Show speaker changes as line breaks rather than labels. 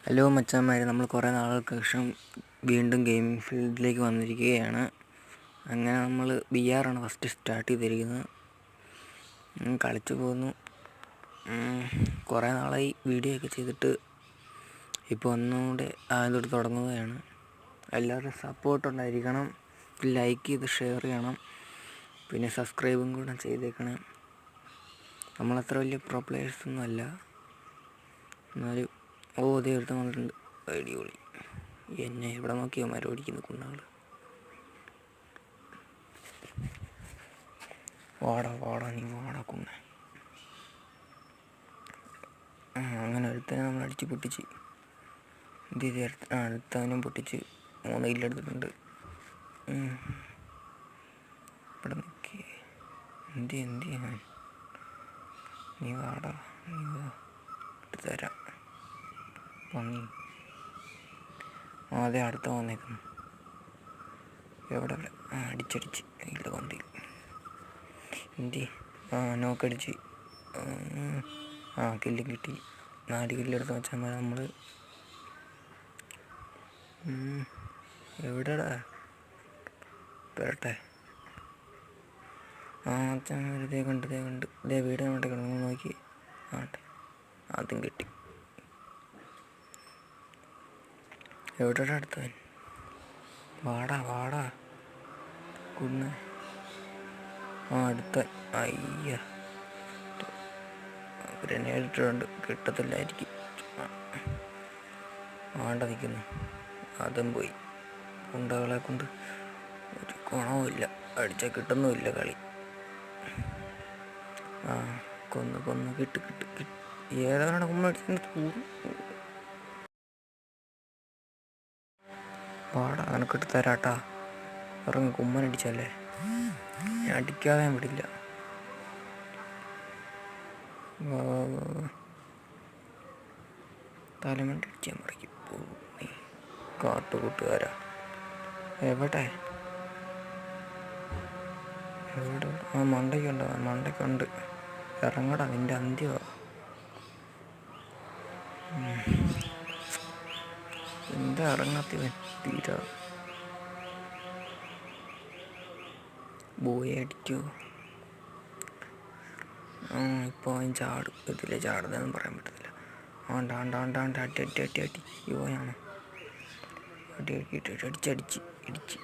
Hello മച്ചാന്മാരെ, നമ്മൾ കുറേ നാളുകൾക്ക് ശേഷം വീണ്ടും ഗെയിമിംഗ് ഫീൽഡിലേക്ക് വന്നിരിക്കുകയാണ്. അങ്ങനെ നമ്മൾ BR ആണ് ഫസ്റ്റ് സ്റ്റാർട്ട് ചെയ്തിരിക്കുന്നത്. കളിച്ചു പോകുന്നു. കുറേ നാളായി വീഡിയോ ഒക്കെ ചെയ്തിട്ട് ഇപ്പോൾ ഒന്നുകൂടെ ആയതോട് തുടങ്ങുകയാണ്. എല്ലാവരും സപ്പോർട്ട് ഉണ്ടായിരിക്കണം. ലൈക്ക് ചെയ്ത് ഷെയർ ചെയ്യണം. പിന്നെ സബ്സ്ക്രൈബും കൂടെ ചെയ്തേക്കണം. നമ്മളത്ര വലിയ പ്രോ പ്ലേയേഴ്സൊന്നും അല്ല, എന്നാലും അതേ ഒരുത്തം വന്നിട്ടുണ്ട്. അടിപൊളി. എന്നെ ഇവിടെ നോക്കിയോ മരോടിക്കുന്ന കുണ്ണാൾ. വാടാ നീ വാടാ കുണ്ണ. അങ്ങനെ ഒരുത്തനെ നമ്മൾ അടിച്ച് പൊട്ടിച്ച് അടുത്തവനും പൊട്ടിച്ച് 3 കില്ലെടുത്തിട്ടുണ്ട്. ഇവിടെ നിൽക്കി എന്ത് നീ വാടാ, നീ വാ, എടുത്ത് തരാം. പന്നി അതെ അടുത്ത വന്നേക്കുന്നു. എവിടെ അടിച്ചടിച്ച് ഇല്ല കൊന്തി എന്തി നോക്കടിച്ച് കില്ലും കിട്ടി. 4 കില്ലെടുത്ത് വെച്ചാൽ നമ്മൾ എവിടെടാ വരട്ടെ. അച്ഛൻ ഇതേ കണ്ട് ഇതേ വീട് നമ്മുടെ കിടന്നു നോക്കി. ആട്ടെ അതും കിട്ടി. എവിടെടാ അടുത്തവൻ? വാടാ കുണ്ണ. അടുത്ത അയ്യ ഗ്രനേഡ് ഇട്ടിട്ടുണ്ട്, കിട്ടത്തില്ലായിരിക്കും. നിൽക്കുന്നു, അതും പോയി. കുണ്ടകളെ കൊണ്ട് ഒരു ഗുണവുമില്ല, അടിച്ചാൽ കിട്ടുന്നുമില്ല കളി. കൊന്ന് കിട്ടി. ഏതാണ് കുമ്മ അടിച്ചു? പാടാ നിനക്കിട്ട് തരാട്ടാ. ഇറങ്ങി കുമ്മനടിച്ചല്ലേ, ഞാൻ അടിക്കാതെ വിടില്ല. തലമണ്ട അടിച്ചാൽ മറിക്കും. കാട്ടുകൂട്ടുകാരാ എവിടെ മണ്ടയ്ക്കുണ്ട്. ഇറങ്ങടാ, നിൻ്റെ അന്ത്യോ. എന്താ ഇറങ്ങാത്തവൻ? തീരാ ബോയെ അടിക്കോ? ഇപ്പോൾ അവൻ ചാടും. ഇതിലെ ചാടുന്നതെന്ന് പറയാൻ പറ്റത്തില്ല. അടി യോയാണ് അടിച്ച്